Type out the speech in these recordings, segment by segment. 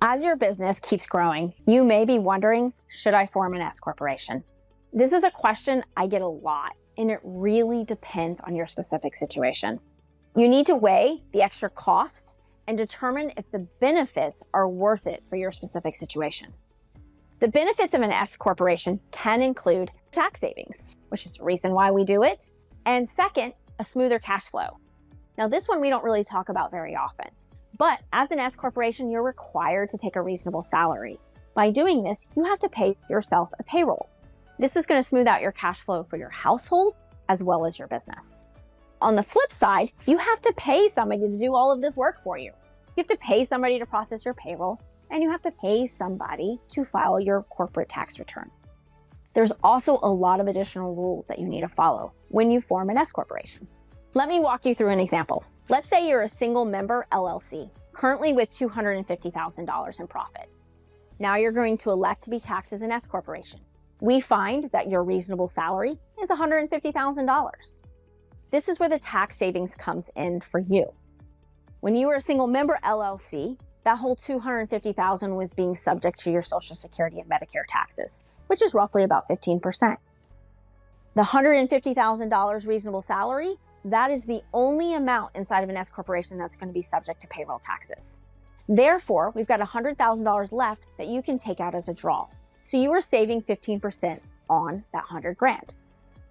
As your business keeps growing, you may be wondering, should I form an S corporation? This is a question I get a lot, and it really depends on your specific situation. You need to weigh the extra cost and determine if the benefits are worth it for your specific situation. The benefits of an S corporation can include tax savings, which is the reason why we do it, and second, a smoother cash flow. Now, this one we don't really talk about very often. But as an S corporation, you're required to take a reasonable salary. By doing this, you have to pay yourself a payroll. This is going to smooth out your cash flow for your household as well as your business. On the flip side, you have to pay somebody to do all of this work for you. You have to pay somebody to process your payroll, and you have to pay somebody to file your corporate tax return. There's also a lot of additional rules that you need to follow when you form an S corporation. Let me walk you through an example. Let's say you're a single member LLC, currently with $250,000 in profit. Now you're going to elect to be taxed as an S corporation. We find that your reasonable salary is $150,000. This is where the tax savings comes in for you. When you were a single member LLC, that whole $250,000 was being subject to your Social Security and Medicare taxes, which is roughly about 15%. The $150,000 reasonable salary, that is the only amount inside of an S corporation that's going to be subject to payroll taxes. Therefore, we've got $100,000 left that you can take out as a draw. So you are saving 15% on that $100,000.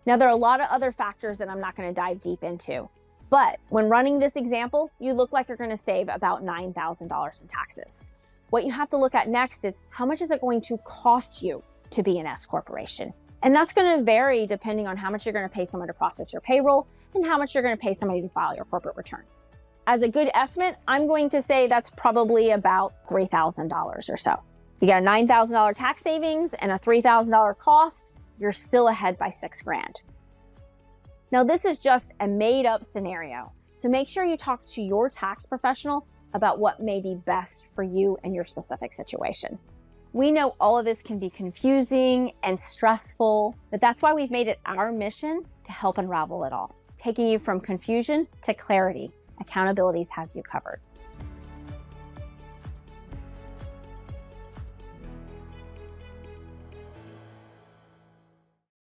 Now, there are a lot of other factors that I'm not going to dive deep into, but when running this example, you look like you're going to save about $9,000 in taxes. What you have to look at next is how much is it going to cost you to be an S corporation? And that's going to vary depending on how much you're going to pay someone to process your payroll and how much you're going to pay somebody to file your corporate return. As a good estimate, I'm going to say that's probably about $3,000 or so. You got a $9,000 tax savings and a $3,000 cost, you're still ahead by $6,000. Now, this is just a made-up scenario, so make sure you talk to your tax professional about what may be best for you and your specific situation. We know all of this can be confusing and stressful, but that's why we've made it our mission to help unravel it all, taking you from confusion to clarity. Accountabilities has you covered.